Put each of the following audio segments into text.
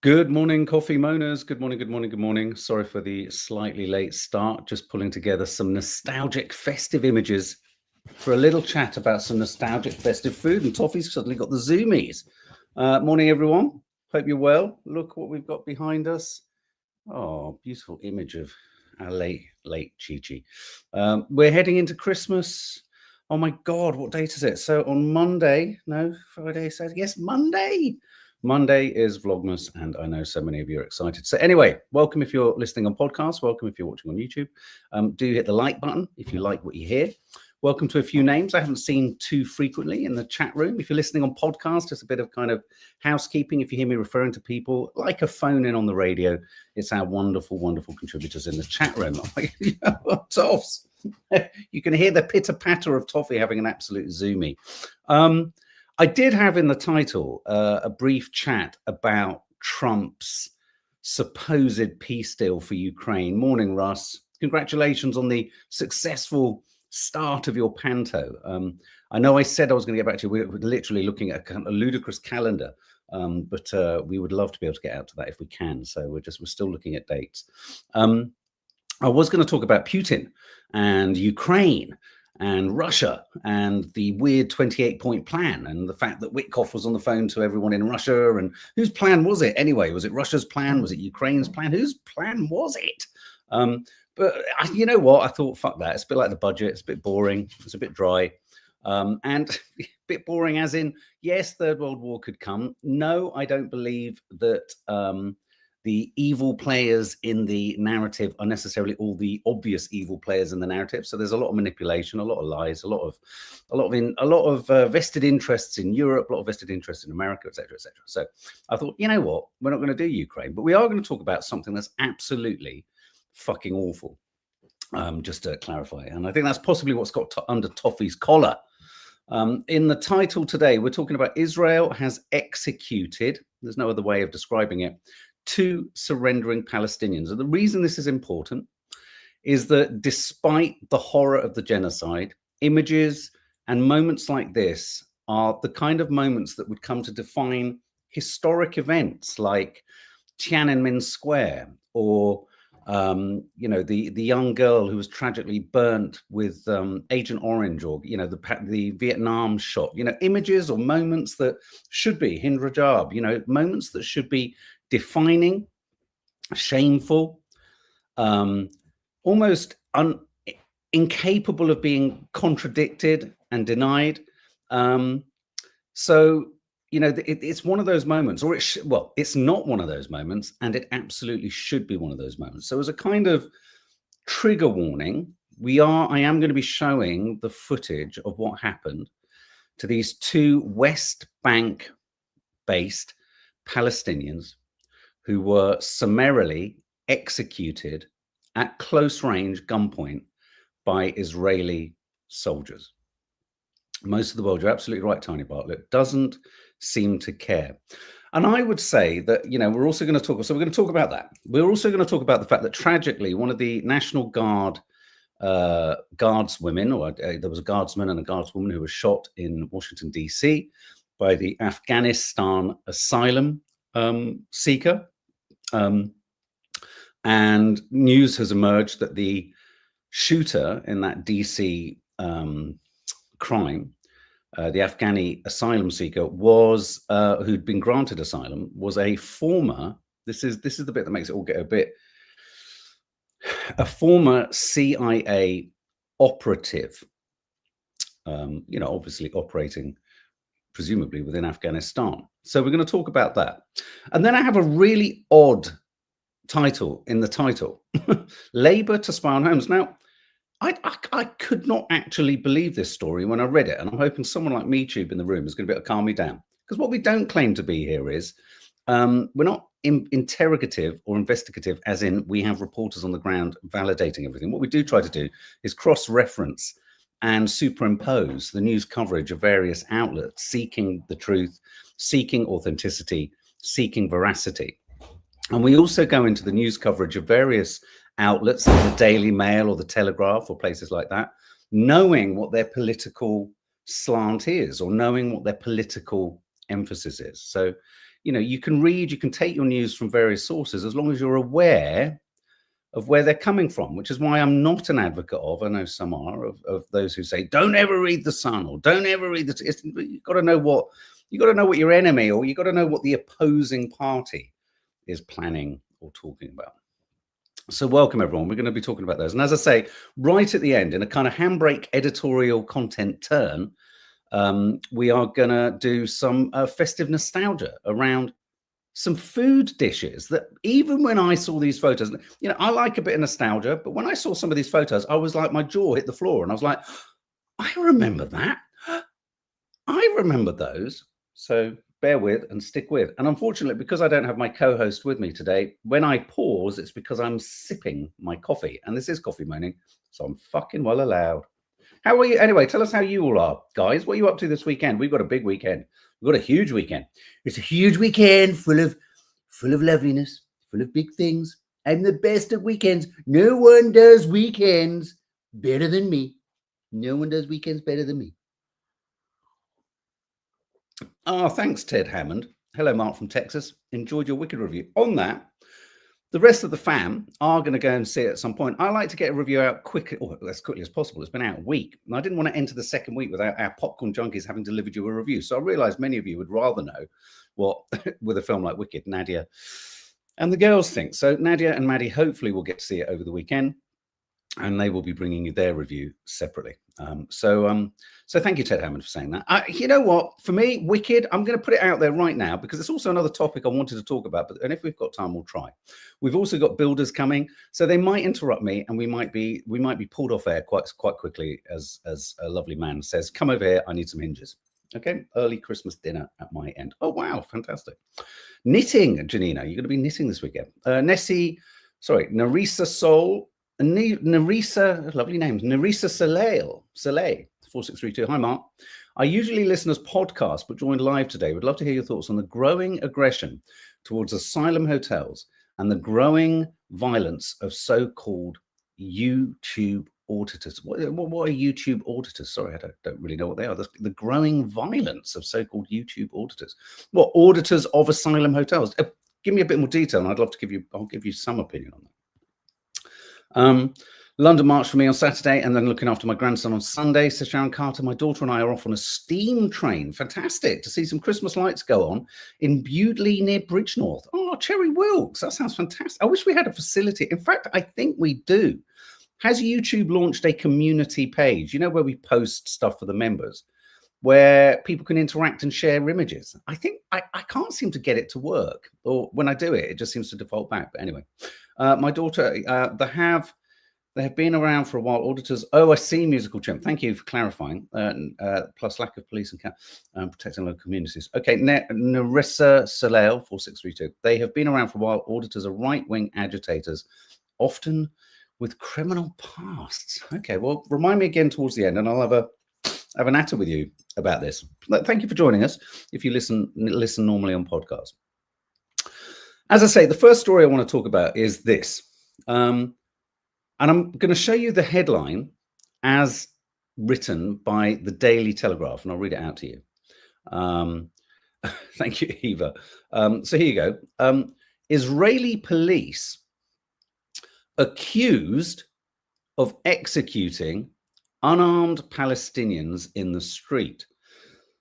Good morning, coffee moaners. Good morning, good morning, good morning. Sorry for the slightly late start. Just pulling together some nostalgic festive images for a little chat about some nostalgic festive food. And Toffee's suddenly got the zoomies. Morning, everyone. Hope you're well. Look what we've got behind us. Oh, beautiful image of our late Chi-Chi. We're heading into Christmas. Oh my God, what date is it? So on Monday, no, Friday, Saturday, yes, Monday. Monday is Vlogmas, and I know so many of you are excited. So anyway, welcome if you're listening on podcast. Welcome if you're watching on YouTube. Do hit the like button if you like what you hear. Welcome to a few names I haven't seen too frequently in the chat room. If you're listening on podcast, just a bit of kind of housekeeping. If you hear me referring to people like a phone in on the radio, it's our wonderful, wonderful contributors in the chat room. Toffs. You can hear the pitter-patter of Toffee having an absolute zoomie. I did have in the title a brief chat about Trump's supposed peace deal for Ukraine. Morning, Russ. Congratulations on the successful start of your panto. I know I said I was going to get back to you. We're literally looking at a ludicrous calendar, but we would love to be able to get out to that if we can. So we're still looking at dates. I was going to talk about Putin and Ukraine and Russia and the weird 28-point plan and the fact that Witkoff was on the phone to everyone in Russia. And whose plan was it anyway? Was it Russia's plan? Was it Ukraine's plan? Whose plan was it? But you know what? I thought, fuck that. It's a bit like the budget. It's a bit boring. It's a bit dry. And a bit boring as in, yes, Third World War could come. No, I don't believe that the evil players in the narrative are necessarily all the obvious evil players in the narrative. So there's a lot of manipulation, a lot of lies, a lot of vested interests in Europe, a lot of vested interests in America, etc., etc. So I thought, you know what, we're not going to do Ukraine, but we are going to talk about something that's absolutely fucking awful. Just to clarify, and I think that's possibly what's got under Toffee's collar. In the title today, we're talking about Israel has executed. There's no other way of describing it. 2 surrendering Palestinians. And the reason this is important is that despite the horror of the genocide, images and moments like this are the kind of moments that would come to define historic events like Tiananmen Square or the young girl who was tragically burnt with Agent Orange, or the Vietnam shot. Images or moments that should be Hind Rajab. Moments that should be defining, shameful, almost incapable of being contradicted and denied. So it's one of those moments, or it's not one of those moments, and it absolutely should be one of those moments. So as a kind of trigger warning, I am going to be showing the footage of what happened to these 2 West Bank based Palestinians who were summarily executed at close range gunpoint by Israeli soldiers. Most of the world, you're absolutely right, Tiny Bartlett, doesn't seem to care. And I would say that, we're also going to talk, so we're going to talk about that. We're also going to talk about the fact that tragically, one of the National Guard guardswomen, or there was a guardsman and a guardswoman who was shot in Washington, D.C. by the Afghanistan asylum seeker. And news has emerged that the shooter in that DC crime, the Afghani asylum seeker, was who'd been granted asylum, was a former. This is the bit that makes it all get a former CIA operative. Obviously operating presumably within Afghanistan. So we're going to talk about that. And then I have a really odd title in the title, Labour to spy on homes. Now, I could not actually believe this story when I read it, and I'm hoping someone like MeTube in the room is going to be able to calm me down. Because what we don't claim to be here is, we're not interrogative or investigative, as in we have reporters on the ground validating everything. What we do try to do is cross-reference and superimpose the news coverage of various outlets, seeking the truth, seeking authenticity, seeking veracity. And we also go into the news coverage of various outlets, like the Daily Mail or the Telegraph or places like that, knowing what their political slant is or knowing what their political emphasis is. So you can read, you can take your news from various sources as long as you're aware of where they're coming from, which is why I'm not an advocate of, I know some are, of those who say, don't ever read the Sun or don't ever read you've got to know what your enemy, or you've got to know what the opposing party is planning or talking about. So welcome everyone, we're going to be talking about those. And as I say, right at the end, in a kind of handbrake editorial content turn, we are going to do some festive nostalgia around some food dishes that even when I saw these photos, I like a bit of nostalgia, but when I saw some of these photos, I was like, my jaw hit the floor and I was like, I remember that. I remember those. So bear with and stick with. And unfortunately, because I don't have my co-host with me today, when I pause, it's because I'm sipping my coffee, and this is Coffee Moaning, so I'm fucking well allowed. How are you? Anyway, tell us how you all are, guys. What are you up to this weekend? We've got a big weekend. We've got a huge weekend. It's a huge weekend full of loveliness, full of big things. I'm the best at weekends. No one does weekends better than me. No one does weekends better than me. Oh, thanks, Ted Hammond. Hello, Mark from Texas. Enjoyed your Wicked review. On that, the rest of the fam are going to go and see it at some point. I like to get a review out quickly, or as quickly as possible. It's been out a week, and I didn't want to enter the second week without our popcorn junkies having delivered you a review. So I realised many of you would rather know what, with a film like Wicked, Nadia and the girls think. So Nadia and Maddie hopefully will get to see it over the weekend, and they will be bringing you their review separately. So thank you, Ted Hammond, for saying that. You know what? For me, Wicked, I'm going to put it out there right now because it's also another topic I wanted to talk about. And if we've got time, we'll try. We've also got builders coming, so they might interrupt me, and we might be pulled off air quite quickly. As a lovely man says, "Come over here. I need some hinges." Okay, early Christmas dinner at my end. Oh wow, fantastic! Knitting, Janina, you're going to be knitting this weekend. Narisa Soul. Narisa, lovely names. Narisa Soleil, 4632. Hi, Mark. I usually listen as podcasts, but joined live today. Would love to hear your thoughts on the growing aggression towards asylum hotels and the growing violence of so-called YouTube auditors. What are YouTube auditors? Sorry, I don't really know what they are. The growing violence of so-called YouTube auditors. What, auditors of asylum hotels? Give me a bit more detail, and I'll give you some opinion on that. London March for me on Saturday, and then looking after my grandson on Sunday. So Sharon Carter, my daughter, and I are off on a steam train. Fantastic to see some Christmas lights go on in Bewdley near Bridgenorth. Oh, Cherry Wilkes, that sounds fantastic. I wish we had a facility. In fact, I think we do. Has YouTube launched a community page, where we post stuff for the members, where people can interact and share images? I think I can't seem to get it to work, or when I do it, it just seems to default back. But anyway, my daughter, they have been around for a while. Auditors. Oh, I see. Musical Chimp. Thank you for clarifying. Plus lack of police and protecting local communities. Okay, Narissa Soleil, 4632. They have been around for a while. Auditors are right-wing agitators, often with criminal pasts. Okay, well, remind me again towards the end, and I'll have a natter with you about this. Thank you for joining us. If you listen normally on podcasts. As I say, the first story I want to talk about is this. And I'm going to show you the headline as written by the Daily Telegraph, and I'll read it out to you. Thank you, Eva. So here you go. Israeli police accused of executing unarmed Palestinians in the street.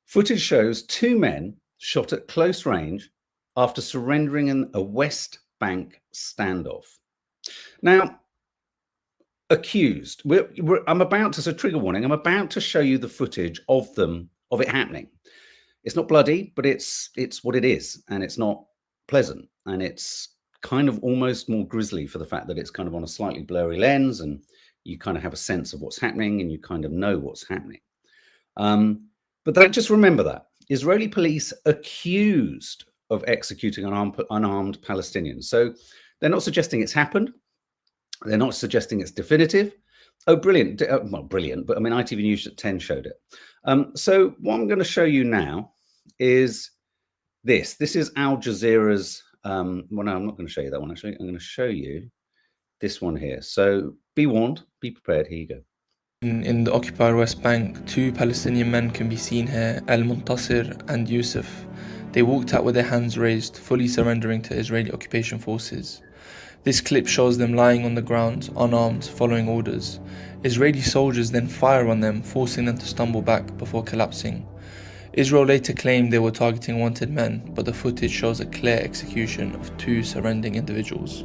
Footage shows two men shot at close range after surrendering in a West Bank standoff. Now, accused. I'm about to, so trigger warning, I'm about to show you the footage of it happening. It's not bloody, but it's what it is, and it's not pleasant, and it's kind of almost more grisly for the fact that it's kind of on a slightly blurry lens, and you kind of have a sense of what's happening, and you kind of know what's happening. But just remember that Israeli police accused of executing unarmed Palestinians. So they're not suggesting it's happened. They're not suggesting it's definitive. Oh, brilliant. Well, brilliant. But I mean, ITV News at 10 showed it. So what I'm going to show you now is this. This is Al Jazeera's. Well, no, I'm not going to show you that one, actually. I'm going to show you this one here. So be warned. Be prepared. Here you go. In the occupied West Bank, two Palestinian men can be seen here, Al Muntasir and Yusuf. They walked out with their hands raised, fully surrendering to Israeli occupation forces. This clip shows them lying on the ground, unarmed, following orders. Israeli soldiers then fire on them, forcing them to stumble back before collapsing. Israel later claimed they were targeting wanted men, but the footage shows a clear execution of 2 surrendering individuals.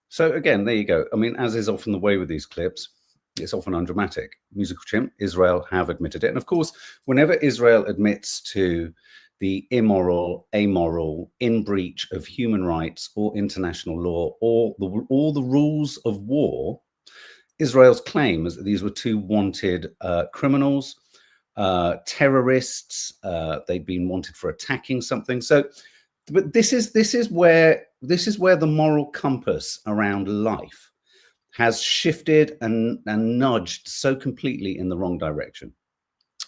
So again, there you go. I mean, as is often the way with these clips, it's often undramatic. Musical chimp, Israel have admitted it. And of course, whenever Israel admits to the immoral, amoral, in breach of human rights or international law or all the rules of war, Israel's claim is that these were 2 wanted criminals, terrorists. They'd been wanted for attacking something. So, but this is where the moral compass around life has shifted and nudged so completely in the wrong direction.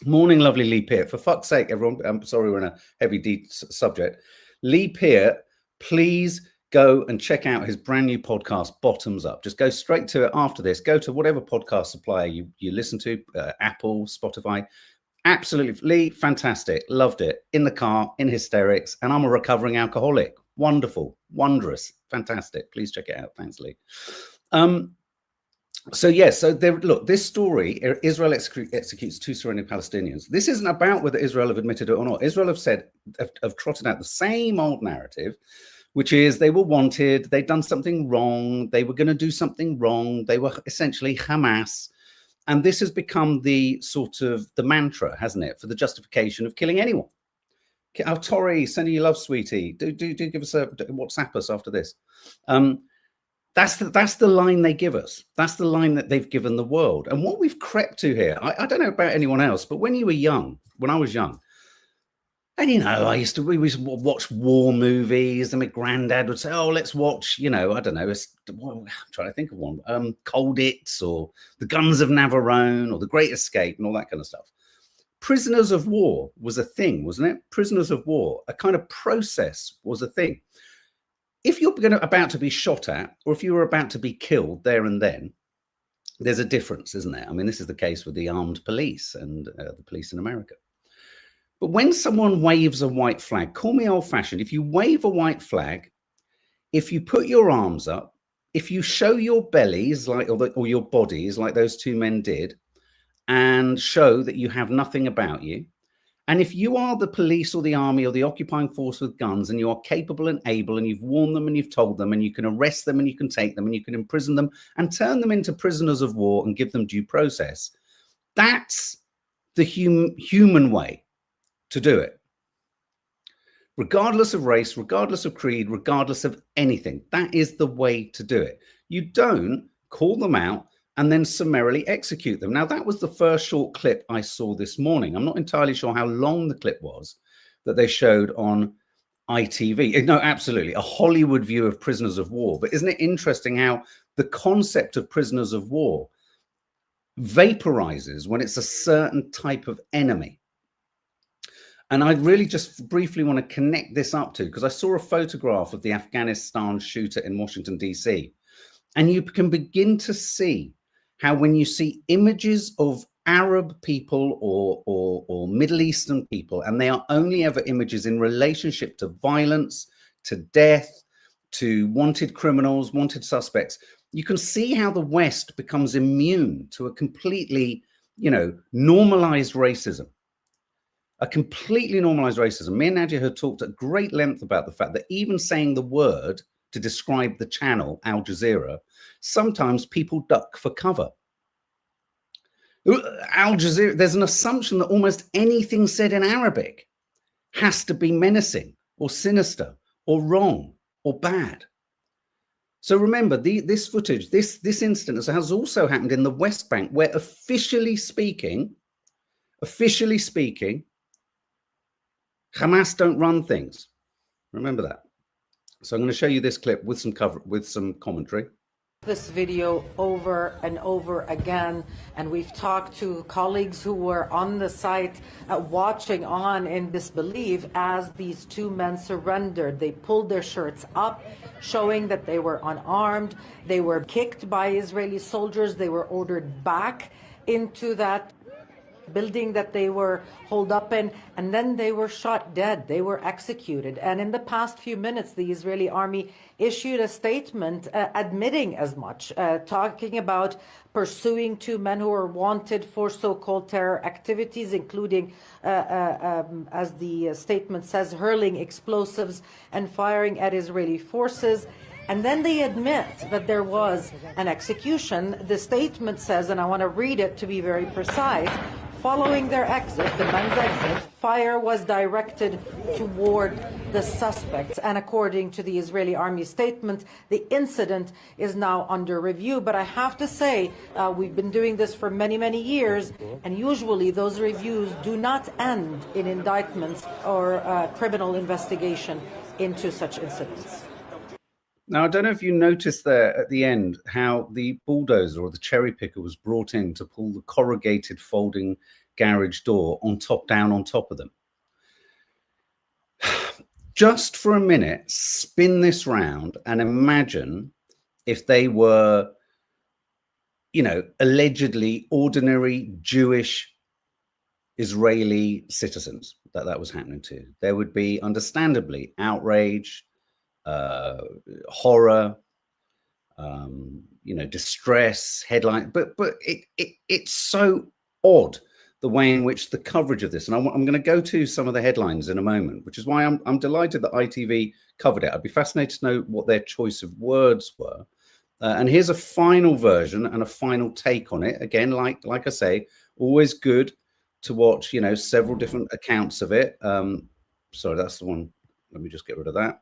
Morning, lovely Lee Peart. For fuck's sake, everyone, I'm sorry we're in a heavy deep subject. Lee Peart, please go and check out his brand new podcast, Bottoms Up. Just go straight to it after this. Go to whatever podcast supplier you listen to, Apple, Spotify. Absolutely, Lee, fantastic. Loved it. In the car, in hysterics. And I'm a recovering alcoholic. Wonderful, wondrous, fantastic. Please check it out. Thanks, Lee. So yes, so there, look, this story, Israel executes 2 surrendering Palestinians. This isn't about whether Israel have admitted it or not. Israel have trotted out the same old narrative, which is they were wanted, they'd done something wrong, they were going to do something wrong, they were essentially Hamas. And this has become the sort of the mantra, hasn't it, for the justification of killing anyone. Oh, Tori, sending you love, sweetie. Do give us a WhatsApp us after this. That's the line they give us. That's the line that they've given the world. And what we've crept to here, I don't know about anyone else, but when I was young, and we used to watch war movies, and my granddad would say, "Oh, let's watch," I don't know, I'm trying to think of one, Cold It or The Guns of Navarone or The Great Escape and all that kind of stuff. Prisoners of war was a thing, wasn't it? Prisoners of war, a kind of process was a thing. If you're about to be shot at, or if you were about to be killed there and then, there's a difference, isn't there? I mean, this is the case with the armed police and the police in America. But when someone waves a white flag, call me old-fashioned, if you wave a white flag, if you put your arms up, if you show your bellies or your bodies like those 2 men did, and show that you have nothing about you, and if you are the police or the army or the occupying force with guns and you are capable and able and you've warned them and you've told them and you can arrest them and you can take them and you can imprison them and turn them into prisoners of war and give them due process, that's the human way to do it. Regardless of race, regardless of creed, regardless of anything, that is the way to do it. You don't call them out and then summarily execute them. Now, that was the first short clip I saw this morning. I'm not entirely sure how long the clip was that they showed on ITV. No, absolutely, a Hollywood view of prisoners of war. But isn't it interesting how the concept of prisoners of war vaporizes when it's a certain type of enemy? And I really just briefly want to connect this up to, because I saw a photograph of the Afghanistan shooter in Washington, D.C., and you can begin to see how when you see images of Arab people or Middle Eastern people, and they are only ever images in relationship to violence, to death, to wanted criminals, wanted suspects, you can see how the West becomes immune to a completely, normalized racism. A completely normalized racism. Me and Nadia had talked at great length about the fact that even saying the word to describe the channel, Al Jazeera, sometimes people duck for cover. Al Jazeera, there's an assumption that almost anything said in Arabic has to be menacing or sinister or wrong or bad. So remember, this footage, this incident has also happened in the West Bank, where officially speaking, Hamas don't run things. Remember that. So I'm going to show you this clip with some commentary. This video over and over again, and we've talked to colleagues who were on the site watching on in disbelief as these 2 men surrendered. They pulled their shirts up, showing that they were unarmed. They were kicked by Israeli soldiers. They were ordered back into that building that they were holed up in, and then they were shot dead. They were executed. And in the past few minutes, the Israeli army issued a statement admitting as much, talking about pursuing 2 men who were wanted for so-called terror activities, including, as the statement says, hurling explosives and firing at Israeli forces. And then they admit that there was an execution. The statement says, and I want to read it to be very precise, following their exit, the men's exit, fire was directed toward the suspects. And according to the Israeli army statement, the incident is now under review. But I have to say, we've been doing this for many, many years, and usually those reviews do not end in indictments or criminal investigation into such incidents. Now, I don't know if you noticed there at the end how the bulldozer or the cherry picker was brought in to pull the corrugated folding garage door down on top of them. Just for a minute, spin this round and imagine if they were, you know, allegedly ordinary Jewish Israeli citizens that was happening to. There would be understandably outrage, horror, you know, distress, headline, but it's so odd the way in which the coverage of this, and I'm going to go to some of the headlines in a moment, which is why I'm delighted that ITV covered it. I'd be fascinated to know what their choice of words were. And here's a final version and a final take on it. Again, like I say, always good to watch, you know, several different accounts of it. Sorry, that's the one. Let me just get rid of that.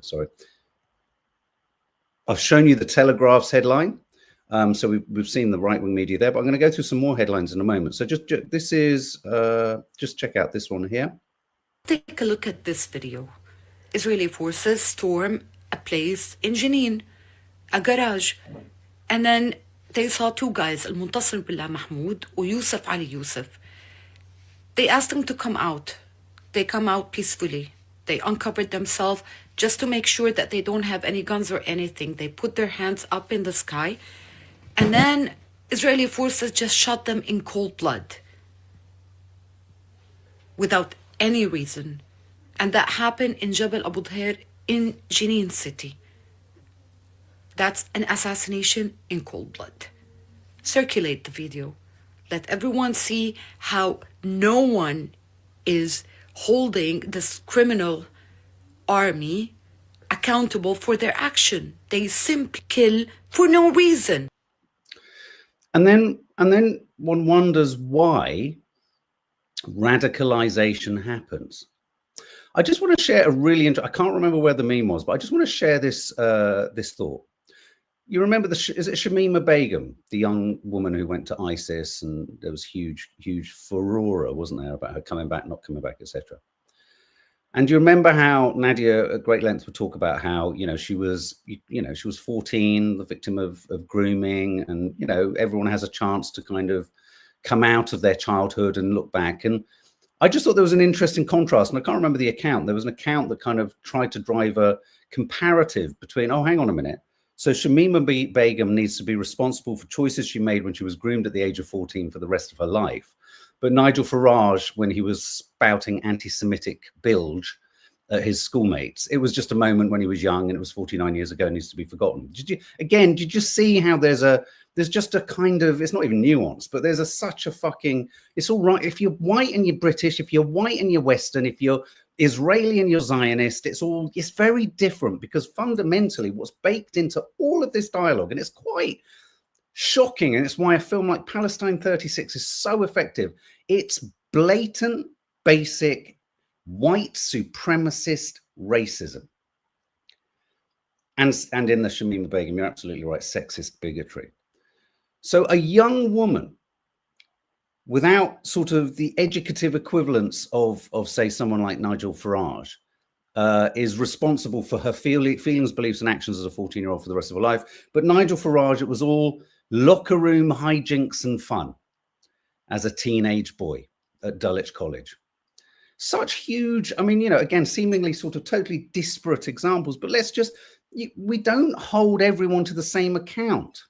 Sorry. I've shown you the Telegraph's headline. So we've seen the right-wing media there, but I'm going to go through some more headlines in a moment. So just this is, just check out this one here. Take a look at this video. Israeli forces storm a place in Jenin, a garage, and then they saw 2 guys, Al-Muntasir Billah Mahmoud and Yusuf Ali Yusuf. They asked them to come out. They come out peacefully. They uncovered themselves just to make sure that they don't have any guns or anything. They put their hands up in the sky, and then Israeli forces just shot them in cold blood without any reason. And that happened in Jabal Abu Dhair in Jenin city. That's an assassination in cold blood. Circulate the video. Let everyone see how no one is holding this criminal army accountable for their action. They simply kill for no reason. And then one wonders why radicalization happens. I just want to share a really I can't remember where the meme was, but I just want to share this this thought. You remember is it Shamima Begum, the young woman who went to ISIS, and there was huge furore, wasn't there, about her coming back, not coming back, etc. And do you remember how Nadia at great length would talk about how, you know, she was 14, the victim of grooming, and, you know, everyone has a chance to kind of come out of their childhood and look back. And I just thought there was an interesting contrast, and I can't remember the account. There was an account that kind of tried to drive a comparative between, oh, hang on a minute. So Shamima Begum needs to be responsible for choices she made when she was groomed at the age of 14 for the rest of her life. But Nigel Farage, when he was spouting anti-Semitic bilge at his schoolmates, it was just a moment when he was young, and it was 49 years ago, and needs to be forgotten. Did you just see how there's just a kind of, it's not even nuance, but there's such a fucking, it's all right if you're white and you're British, if you're white and you're Western, if you're Israeli and you're Zionist, it's very different, because fundamentally what's baked into all of this dialogue, and it's quite shocking, and it's why a film like Palestine 36 is so effective. It's blatant, basic, white supremacist racism. And in the Shamima Begum, you're absolutely right, sexist bigotry. So a young woman, without sort of the educative equivalence of say, someone like Nigel Farage, is responsible for her feelings, beliefs, and actions as a 14-year-old for the rest of her life. But Nigel Farage, it was all locker room hijinks and fun as a teenage boy at Dulwich College. Such huge, I mean, you know, again, seemingly sort of totally disparate examples, but let's just, we don't hold everyone to the same account.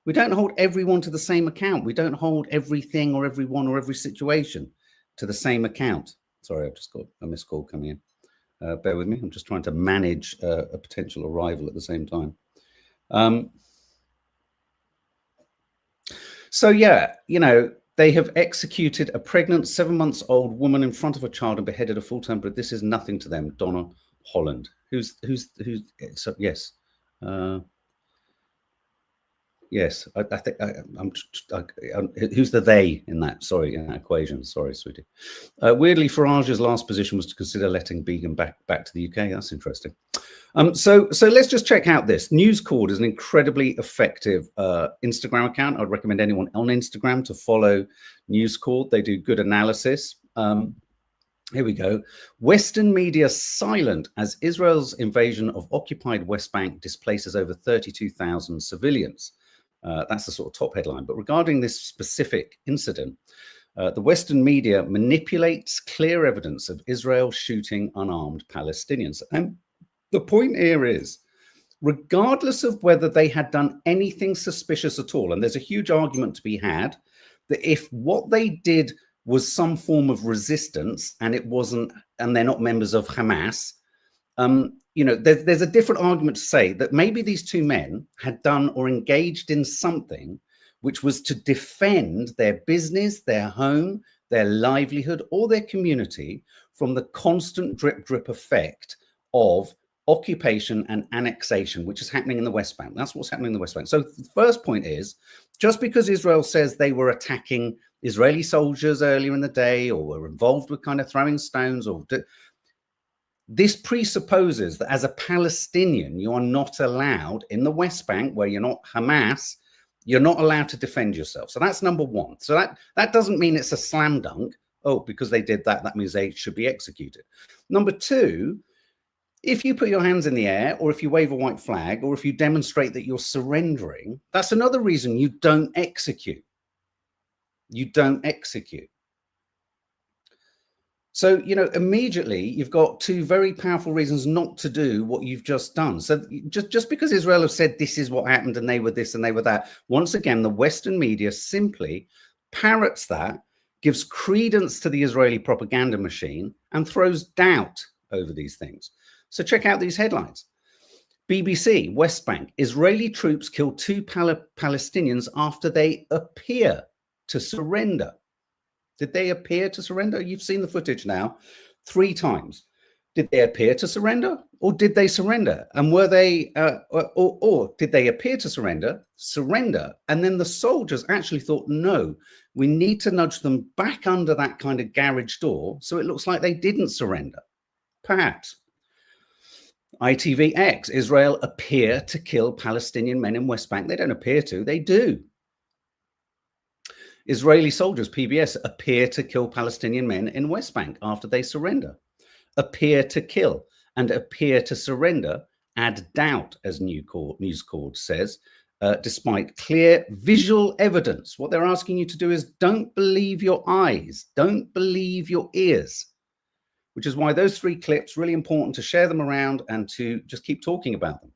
We don't hold everyone to the same account. We don't hold everything or everyone or every situation to the same account. Sorry, I've just got a missed call coming in. Bear with me. I'm just trying to manage a potential arrival at the same time. So, yeah, you know, they have executed a pregnant 7-month-old woman in front of a child and beheaded a full-term, but this is nothing to them. Donna Holland, who's so, yes. Yes, I think who's the they in that? Sorry, in that equation. Sorry, sweetie. Weirdly, Farage's last position was to consider letting Begum back to the UK. That's interesting. So let's just check out this. News Cord is an incredibly effective Instagram account. I'd recommend anyone on Instagram to follow News Cord. They do good analysis. Here we go. Western media silent as Israel's invasion of occupied West Bank displaces over 32,000 civilians. That's the sort of top headline. But regarding this specific incident, the Western media manipulates clear evidence of Israel shooting unarmed Palestinians. And the point here is, regardless of whether they had done anything suspicious at all, and there's a huge argument to be had that if what they did was some form of resistance and it wasn't, and they're not members of Hamas, you know, there's a different argument to say that maybe these two men had done or engaged in something which was to defend their business, their home, their livelihood, or their community from the constant drip effect of occupation and annexation, which is happening in the West Bank. That's what's happening in the West Bank. So the first point is, just because Israel says they were attacking Israeli soldiers earlier in the day or were involved with kind of throwing stones, or this presupposes that as a Palestinian, you are not allowed in the West Bank, where you're not Hamas, you're not allowed to defend yourself. So that's number one. So that doesn't mean it's a slam dunk. Oh, because they did that, that means they should be executed. Number two, if you put your hands in the air, or if you wave a white flag, or if you demonstrate that you're surrendering, that's another reason you don't execute. You don't execute. So, you know, immediately you've got two very powerful reasons not to do what you've just done. So just because Israel have said this is what happened and they were this and they were that, once again, the Western media simply parrots that, gives credence to the Israeli propaganda machine, and throws doubt over these things. So check out these headlines. BBC, West Bank, Israeli troops kill 2 Palestinians after they appear to surrender. Did they appear to surrender? You've seen the footage now 3 times. Did they appear to surrender, or did they surrender? And were they, or did they appear to surrender, and then the soldiers actually thought, no, we need to nudge them back under that kind of garage door so it looks like they didn't surrender? Perhaps. ITVX, Israel appear to kill Palestinian men in West Bank. They don't appear to, they do. Israeli soldiers, PBS, appear to kill Palestinian men in West Bank after they surrender. Appear to kill and appear to surrender add doubt, as News Cord says, despite clear visual evidence. What they're asking you to do is don't believe your eyes, don't believe your ears, which is why those 3 clips, really important to share them around and to just keep talking about them.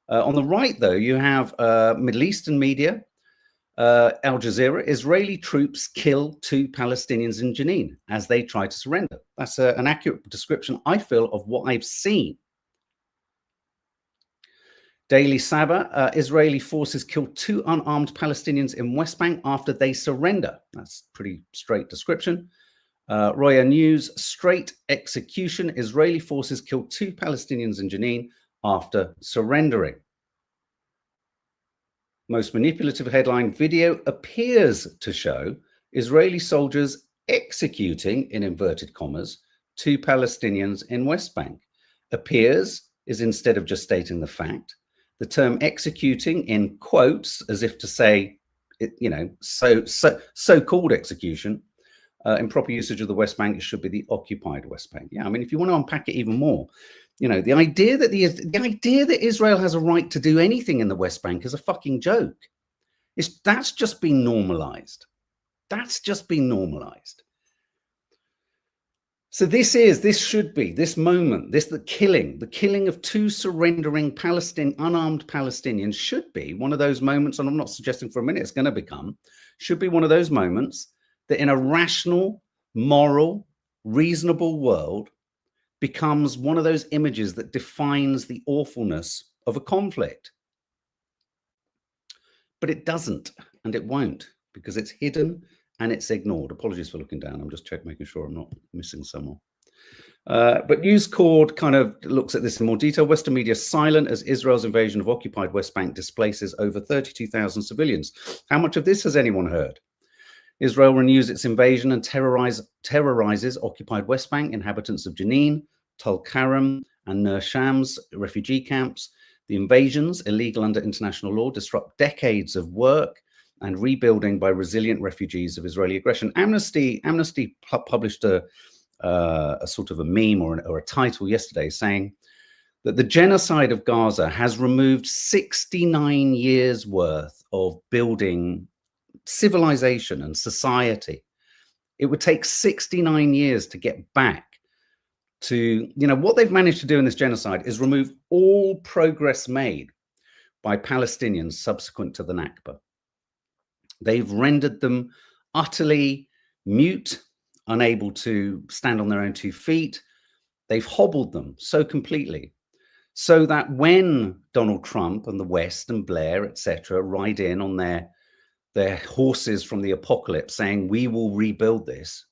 On the right, though, you have Middle Eastern media, Al Jazeera, Israeli troops kill 2 Palestinians in Jenin as they try to surrender. That's an accurate description, I feel, of what I've seen. Daily Sabah, Israeli forces kill 2 unarmed Palestinians in West Bank after they surrender. That's pretty straight description. Roya News, straight execution, Israeli forces kill 2 Palestinians in Jenin after surrendering. Most manipulative headline, video appears to show Israeli soldiers executing, in inverted commas, 2 Palestinians in West Bank. Appears is instead of just stating the fact. The term executing in quotes, as if to say, you know, so-called execution. In proper usage of the West Bank, it should be the occupied West Bank. Yeah, I mean, if you want to unpack it even more, you know, the idea that Israel has a right to do anything in the West Bank is a fucking joke. That's just been normalized. That's just been normalized. So this should be this moment, the killing of two surrendering unarmed Palestinians should be one of those moments, and I'm not suggesting for a minute it's going to should be one of those moments that in a rational, moral, reasonable world becomes one of those images that defines the awfulness of a conflict. But it doesn't, and it won't, because it's hidden and it's ignored. Apologies for looking down. I'm just making sure I'm not missing someone. But News Corps kind of looks at this in more detail. Western media silent as Israel's invasion of occupied West Bank displaces over 32,000 civilians. How much of this has anyone heard? Israel renews its invasion and terrorizes occupied West Bank, inhabitants of Jenin, Tulkarem, and Ner Shams refugee camps. The invasions, illegal under international law, disrupt decades of work and rebuilding by resilient refugees of Israeli aggression. Amnesty published a sort of a meme or a title yesterday saying that the genocide of Gaza has removed 69 years worth of building civilization and society. It would take 69 years to get back to, what they've managed to do in this genocide is remove all progress made by Palestinians subsequent to the Nakba. They've rendered them utterly mute, unable to stand on their own 2 feet. They've hobbled them so completely, so that when Donald Trump and the West and Blair, etc., ride in on their horses from the apocalypse saying, we will rebuild this,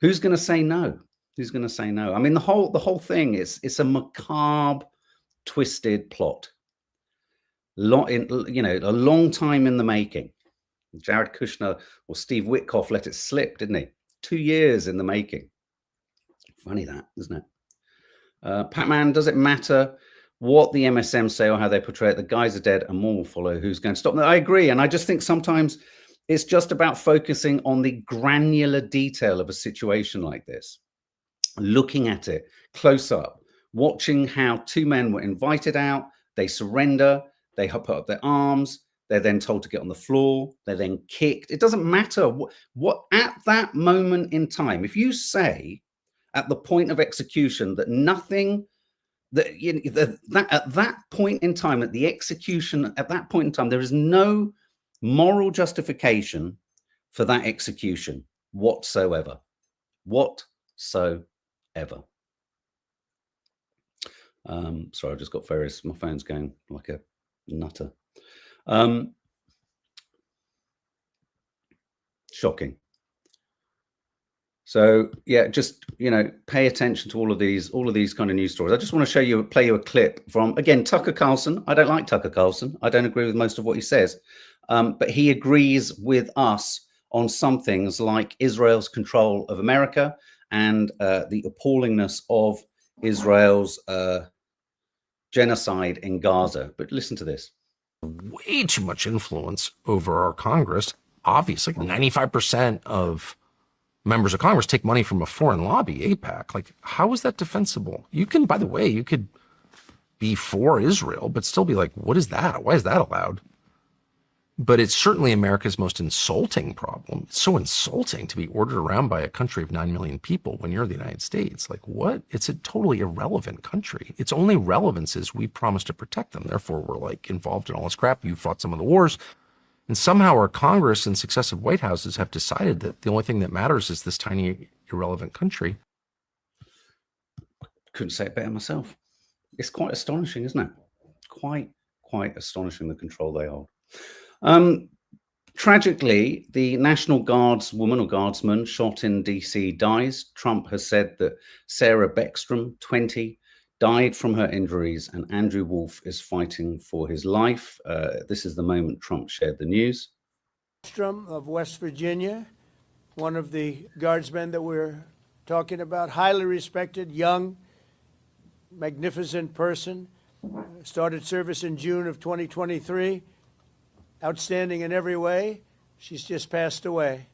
who's going to say no? Who's going to say no? I mean, the whole thing it's a macabre, twisted plot. A long time in the making. Jared Kushner or Steve Witkoff let it slip, didn't he? 2 years in the making. Funny that, isn't it? Pat-Man, does it matter what the MSM say or how they portray it? The guys are dead and more will follow. Who's going to stop them? I agree. And I just think sometimes it's just about focusing on the granular detail of a situation like this. Looking at it close up, watching how 2 men were invited out, they surrender, they put up their arms, they're then told to get on the floor, they're then kicked. It doesn't matter what at that moment in time, if you say at the point of execution that nothing, that at that point in time, at the execution, at that point in time, there is no moral justification for that execution whatsoever. Sorry, I just got my phone's going like a nutter. Shocking. So yeah, just pay attention to all of these kind of news stories. I just want to play you a clip from, again, Tucker Carlson. I don't like Tucker Carlson. I don't agree with most of what he says, but he agrees with us on some things like Israel's control of America and the appallingness of Israel's genocide in Gaza. But listen to this. Way too much influence over our Congress. Obviously, 95% of members of Congress take money from a foreign lobby, AIPAC. Like, how is that defensible? You can, by the way, you could be for Israel, but still be like, what is that? Why is that allowed? But it's certainly America's most insulting problem. It's so insulting to be ordered around by a country of 9 million people when you're the United States. Like, what? It's a totally irrelevant country. Its only relevance is we promised to protect them. Therefore, we're like involved in all this crap. You fought some of the wars. And somehow our Congress and successive White Houses have decided that the only thing that matters is this tiny, irrelevant country. Couldn't say it better myself. It's quite astonishing, isn't it? Quite astonishing, the control they hold. Tragically, the National Guardswoman or Guardsman shot in DC dies. Trump has said that Sarah Beckstrom, 20, died from her injuries, and Andrew Wolf is fighting for his life. This is the moment Trump shared the news. Beckstrom of West Virginia, one of the guardsmen that we're talking about, highly respected, young, magnificent person, started service in June of 2023. Outstanding in every way. She's just passed away.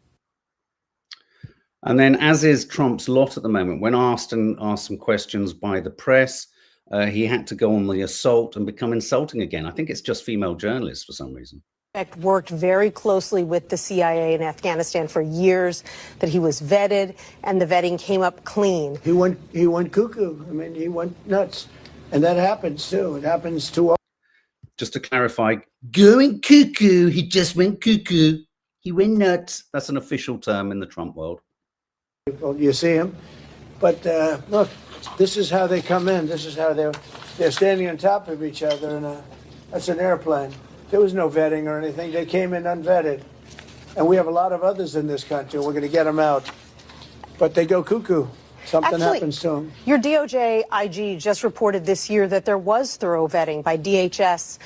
And then, as is Trump's lot at the moment, when asked some questions by the press, he had to go on the assault and become insulting again. I think it's just female journalists for some reason. worked very closely with the CIA in Afghanistan for years, that he was vetted, and the vetting came up clean. He went cuckoo. I mean, he went nuts. And that happens too. It happens too often. Just to clarify, going cuckoo, he just went cuckoo. He went nuts. That's an official term in the Trump world. You see him. But look, this is how they come in. This is how they're standing on top of each other. And that's an airplane. There was no vetting or anything. They came in unvetted. And we have a lot of others in this country. We're going to get them out. But they go cuckoo. Something happens to them. Your DOJ IG just reported this year that there was thorough vetting by DHS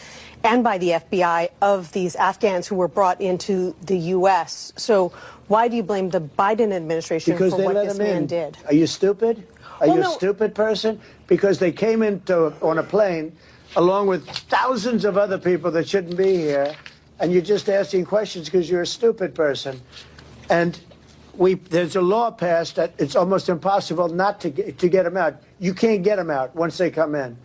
and by the FBI of these Afghans who were brought into the U.S. So why do you blame the Biden administration Because for they what let this them man in. did? Are you stupid? Are you no. a stupid person? Because they came on a plane along with thousands of other people that shouldn't be here, and you're just asking questions because you're a stupid person. And there's a law passed that it's almost impossible not to get them out. You can't get them out once they come in.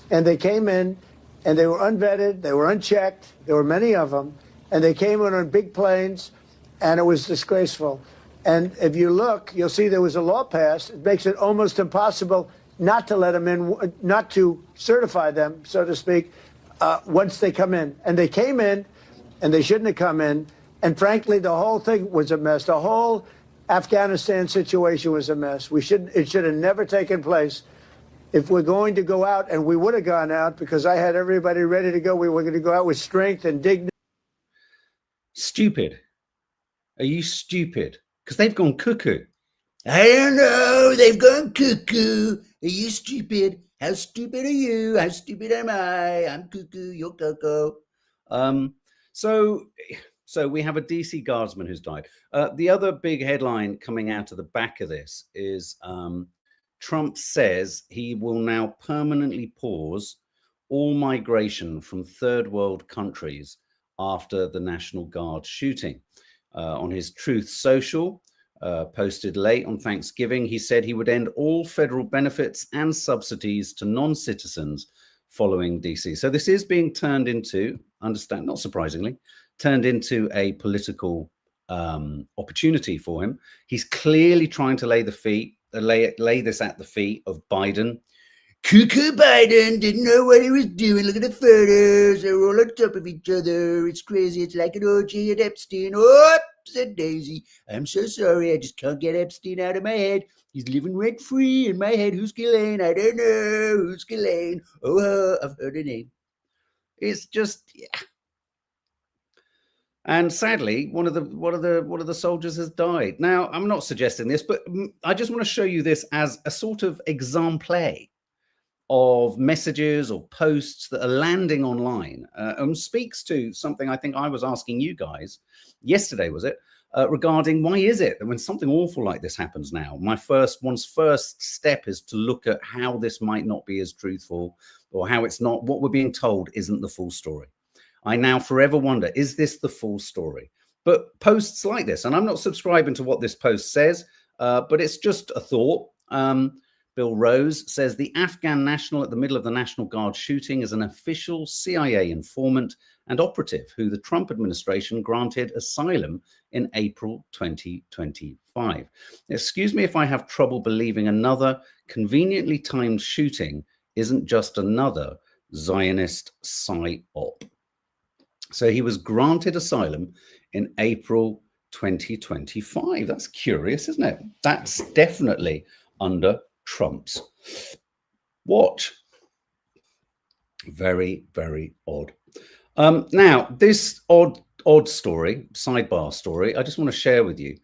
And they came in, and they were unvetted, they were unchecked, there were many of them, and they came in on big planes, and it was disgraceful. And if you look, you'll see there was a law passed. It makes it almost impossible not to let them in, not to certify them, so to speak, once they come in. And they came in, and they shouldn't have come in. And frankly, the whole thing was a mess. The whole Afghanistan situation was a mess. It should have never taken place. If we're going to go out, and we would have gone out because I had everybody ready to go, we were going to go out with strength and dignity. Stupid. Are you stupid? Because they've gone cuckoo. I don't know. They've gone cuckoo. Are you stupid? How stupid are you? How stupid am I? I'm cuckoo. You're cocoa. So we have a DC guardsman who's died. The other big headline coming out of the back of this is Trump says he will now permanently pause all migration from third world countries after the National Guard shooting. On his Truth Social, posted late on Thanksgiving, he said he would end all federal benefits and subsidies to non-citizens following DC. So this is being turned into, not surprisingly, turned into a political opportunity for him. He's clearly trying to lay this at the feet of Biden. Cuckoo Biden didn't know what he was doing. Look at the photos. They're all on top of each other. It's crazy. It's like an orgy at Epstein. Oops, and Daisy. I'm so sorry. I just can't get Epstein out of my head. He's living rent free in my head. Who's Ghislaine? I don't know. Who's Ghislaine? Oh, I've heard her name. It's just, yeah. And sadly, one of the soldiers has died. Now, I'm not suggesting this, but I just want to show you this as a sort of exemplar of messages or posts that are landing online and speaks to something I think I was asking you guys yesterday, was it, regarding why is it that when something awful like this happens now, one's first step is to look at how this might not be as truthful, or how it's not, what we're being told isn't the full story. I now forever wonder, is this the full story? But posts like this, and I'm not subscribing to what this post says, but it's just a thought. Bill Rose says the Afghan national at the middle of the National Guard shooting is an official CIA informant and operative who the Trump administration granted asylum in April 2025. Excuse me if I have trouble believing another conveniently timed shooting isn't just another Zionist psy-op. So he was granted asylum in April 2025. That's curious, isn't it? That's definitely under Trump's watch. Very, very odd. Now, this odd story, sidebar story, I just want to share with you.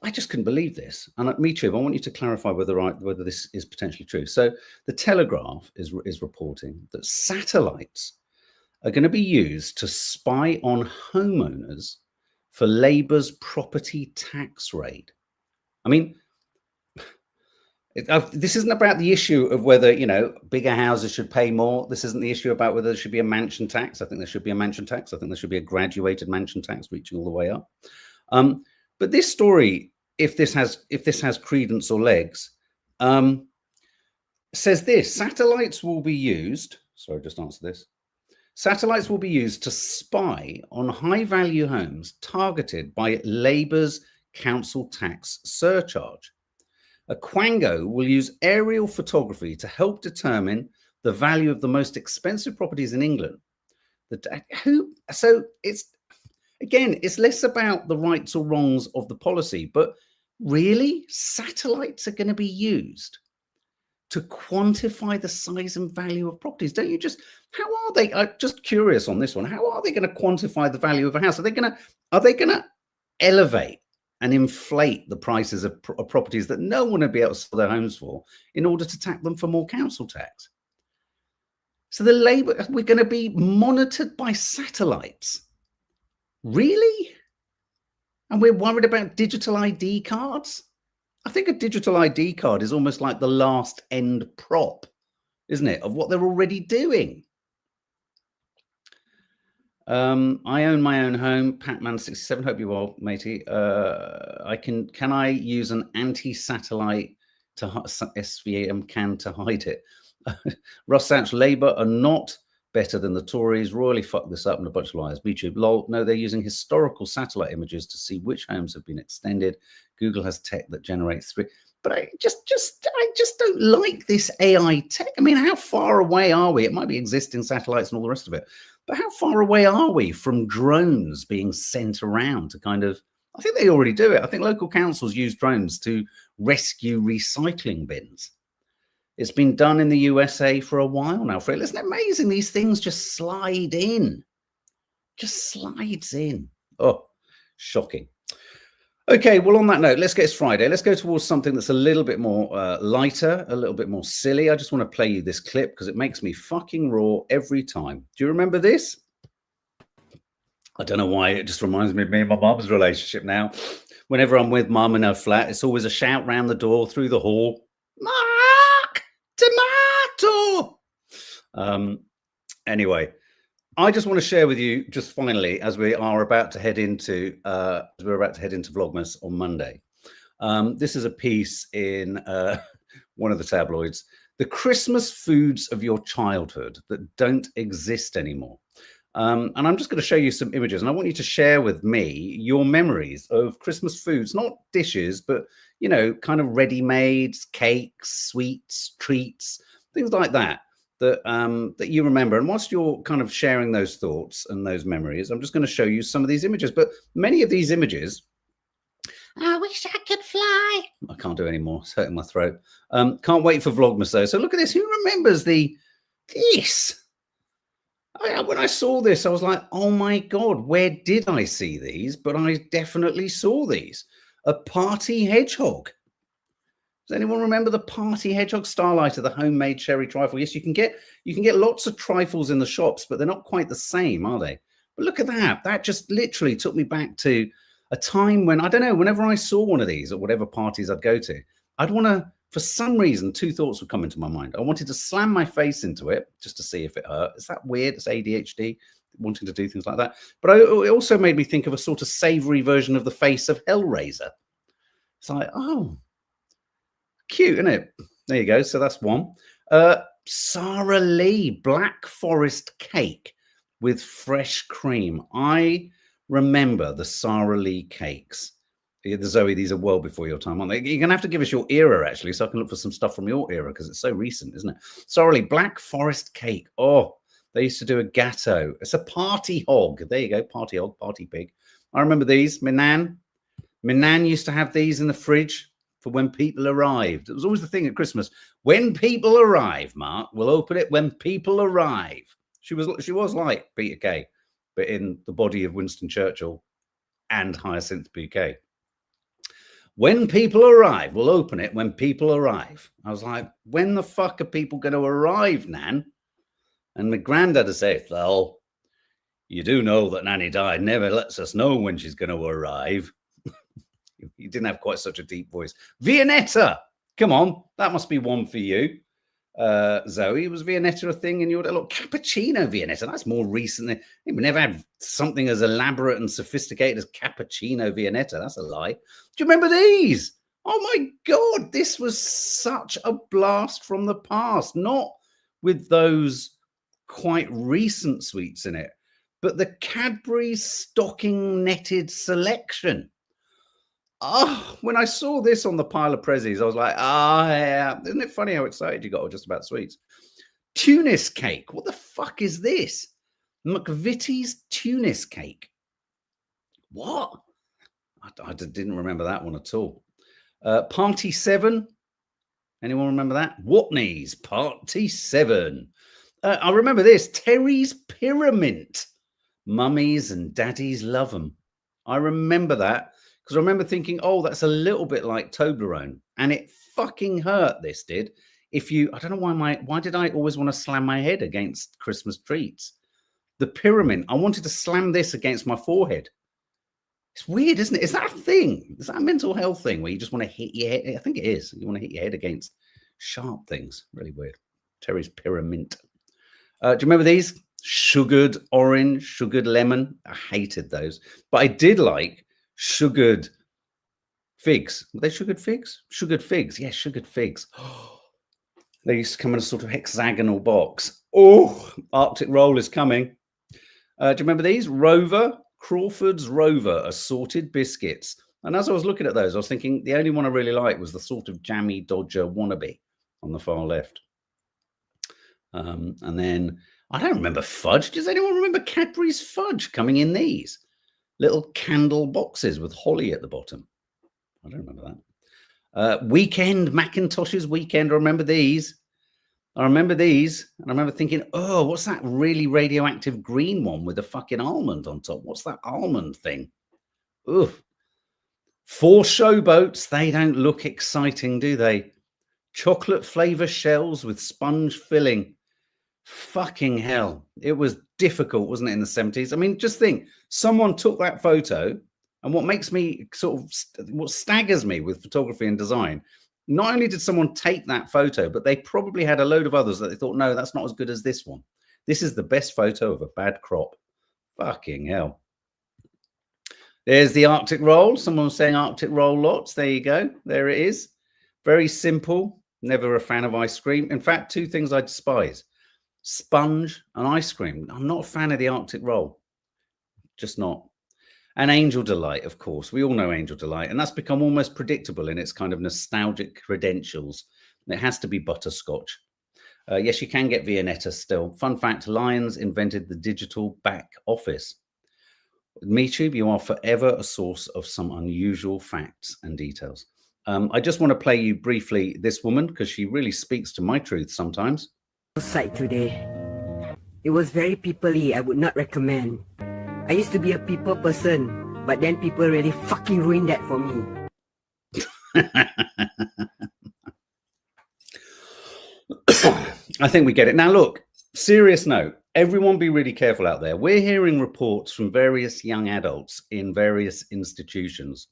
I just couldn't believe this. And me too, I want you to clarify whether this is potentially true. So the Telegraph is reporting that satellites are going to be used to spy on homeowners for Labour's property tax raid. I mean, this isn't about the issue of whether, bigger houses should pay more. This isn't the issue about whether there should be a mansion tax. I think there should be a mansion tax. I think there should be a graduated mansion tax reaching all the way up. But this story, if this has credence or legs, says this: satellites will be used. Sorry, just answer this. Satellites will be used to spy on high-value homes targeted by Labour's council tax surcharge. A Quango will use aerial photography to help determine the value of the most expensive properties in England. So it's, again, it's less about the rights or wrongs of the policy, but really, satellites are going to be used to quantify the size and value of properties. Don't you just, how are they, I'm just curious on this one, how are they going to quantify the value of a house? Are they going to elevate and inflate the prices of properties that no one would be able to sell their homes for in order to tax them for more council tax? So the Labour, we're going to be monitored by satellites. Really? And we're worried about digital ID cards? I think a digital ID card is almost like the last end prop, isn't it, of what they're already doing. I own my own home. Patman67, hope you're well, matey. Can I use an anti-satellite to SVM can to hide it? Ross Satch, Labour are not better than the Tories. Royally fucked this up and a bunch of liars. YouTube, lol. No, they're using historical satellite images to see which homes have been extended. Google has tech that generates three. But I just don't like this AI tech. I mean, how far away are we? It might be existing satellites and all the rest of it, but how far away are we from drones being sent around to kind of, I think they already do it. I think local councils use drones to rescue recycling bins. It's been done in the USA for a while now. Fred, isn't it amazing? These things just slide in, just slides in. Oh, shocking. Okay, well, on that note, let's get, it's Friday. Let's go towards something that's a little bit more lighter, a little bit more silly. I just want to play you this clip because it makes me fucking raw every time. Do you remember this? I don't know why. It just reminds me of me and my mum's relationship now. Whenever I'm with mum in her flat, it's always a shout round the door, through the hall. Mark! Tomato! Anyway, I just want to share with you, just finally, as we are about to head into Vlogmas on Monday. This is a piece in one of the tabloids: the Christmas foods of your childhood that don't exist anymore. And I'm just going to show you some images, and I want you to share with me your memories of Christmas foods, not dishes, but, you know, kind of ready-mades, cakes, sweets, treats, things like that. That you remember. And whilst you're kind of sharing those thoughts and those memories, I'm just going to show you some of these images. But many of these images, I wish I could fly. I can't do any more. It's hurting my throat. Can't wait for Vlogmas though. So look at this. Who remembers this? When I saw this, I was like, oh my God, where did I see these? But I definitely saw these. A party hedgehog. Does anyone remember the party hedgehog starlighter, the homemade cherry trifle? Yes, you can get lots of trifles in the shops, but they're not quite the same, are they? But look at that. That just literally took me back to a time when, I don't know, whenever I saw one of these at whatever parties I'd go to, I'd want to, for some reason, two thoughts would come into my mind. I wanted to slam my face into it just to see if it hurt. Is that weird? It's ADHD, wanting to do things like that. But it also made me think of a sort of savory version of the face of Hellraiser. It's like, oh, cute, isn't it? There you go. So that's one. Sara Lee Black Forest cake with fresh cream. I remember the Sara Lee cakes. Zoe, these are well before your time, aren't they? You're gonna have to give us your era actually, so I can look for some stuff from your era because it's so recent, isn't it? Sara Lee Black Forest cake. Oh, they used to do a gatto. It's a party hog. There you go, party hog, party pig. I remember these. My nan used to have these in the fridge for when people arrived. It was always the thing at Christmas. When people arrive, Mark, we'll open it when people arrive. She was like Peter Kay, but in the body of Winston Churchill and Hyacinth Bouquet. When people arrive, we'll open it when people arrive. I was like, when the fuck are people going to arrive, Nan? And my granddad would say, well, you do know that Nanny Di never lets us know when she's going to arrive. He didn't have quite such a deep voice. Viennetta, come on, that must be one for you. Zoe, was Viennetta a thing in your look? Cappuccino Viennetta, that's more recent. We never had something as elaborate and sophisticated as cappuccino Viennetta. That's a lie. Do you remember these? Oh my God, this was such a blast from the past. Not with those quite recent sweets in it, but the Cadbury's stocking netted selection. Oh, when I saw this on the pile of prezzies, I was like, yeah. Isn't it funny how excited you got just about sweets? Tunis cake. What the fuck is this? McVitie's Tunis cake. What? I didn't remember that one at all. Party 7. Anyone remember that? Watney's Party 7. I remember this. Terry's Pyramid. Mummies and daddies love them. I remember that because I remember thinking, oh, that's a little bit like Toblerone. And it fucking hurt, this did. I don't know why did I always want to slam my head against Christmas treats? The pyramid, I wanted to slam this against my forehead. It's weird, isn't it? Is that a thing? Is that a mental health thing where you just want to hit your head? I think it is. You want to hit your head against sharp things. Really weird. Terry's Pyramid. Do you remember these? Sugared orange, sugared lemon. I hated those. But I did like sugared figs. Were they sugared figs? Sugared figs. Yeah, sugared figs. They used to come in a sort of hexagonal box. Oh, Arctic roll is coming. Do you remember these? Rover. Crawford's Rover assorted biscuits. And as I was looking at those, I was thinking the only one I really liked was the sort of jammy Dodger wannabe on the far left. And then I don't remember fudge. Does anyone remember Cadbury's fudge coming in these little candle boxes with holly at the bottom? I don't remember that. Weekend, Macintosh's Weekend. I remember these. And I remember thinking, oh, what's that really radioactive green one with the fucking almond on top? What's that almond thing? Ugh. 4 showboats. They don't look exciting, do they? Chocolate flavor shells with sponge filling. Fucking hell. It was difficult, wasn't it, in the 70s? I mean, just think, someone took that photo, and what makes me what staggers me with photography and design, not only did someone take that photo, but they probably had a load of others that they thought, no, that's not as good as this one. This is the best photo of a bad crop. Fucking hell. There's the Arctic roll. Someone was saying Arctic roll lots. There you go. There it is. Very simple. Never a fan of ice cream. In fact, 2 things I despise. Sponge and ice cream. I'm not a fan of the Arctic roll. Just not. And Angel Delight, of course. We all know Angel Delight. And that's become almost predictable in its kind of nostalgic credentials. It has to be butterscotch. Yes, you can get Viennetta still. Fun fact, Lions invented the digital back office. MeTube, you are forever a source of some unusual facts and details. I just want to play you briefly this woman because she really speaks to my truth sometimes. Site today. It was very people-y. I would not recommend. I used to be a people person, but then people really fucking ruined that for me. I think we get it. Now, look, serious note. Everyone be really careful out there. We're hearing reports from various young adults in various institutions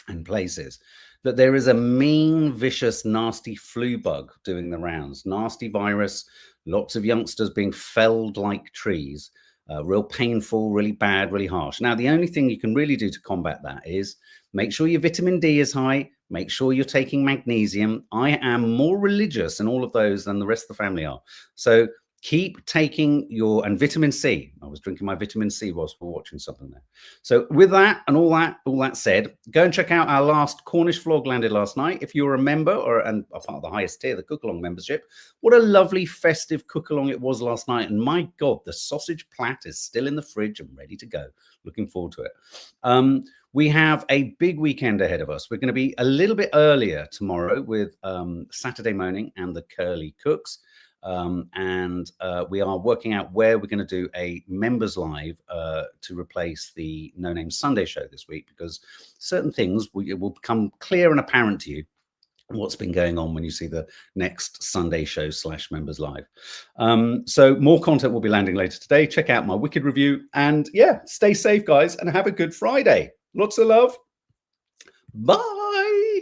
and places that there is a mean, vicious, nasty flu bug doing the rounds. Nasty virus, lots of youngsters being felled like trees. Real painful, really bad, really harsh. Now, the only thing you can really do to combat that is make sure your vitamin D is high. Make sure you're taking magnesium. I am more religious in all of those than the rest of the family are. So keep taking and vitamin C. I was drinking my vitamin C whilst we were watching something there. So with that and all that said, go and check out our last Cornish vlog landed last night. If you're a member and a part of the highest tier, the cook-along membership, what a lovely festive cook-along it was last night. And my God, the sausage plat is still in the fridge and ready to go. Looking forward to it. We have a big weekend ahead of us. We're going to be a little bit earlier tomorrow with Saturday Moaning and the Curly Cooks. We are working out where we're going to do a members live to replace the No Name Sunday show this week, because certain things will become clear and apparent to you what's been going on when you see the next Sunday show / members live. So more content will be landing later today. Check out my Wicked review and yeah, stay safe guys and have a good Friday. Lots of love. Bye.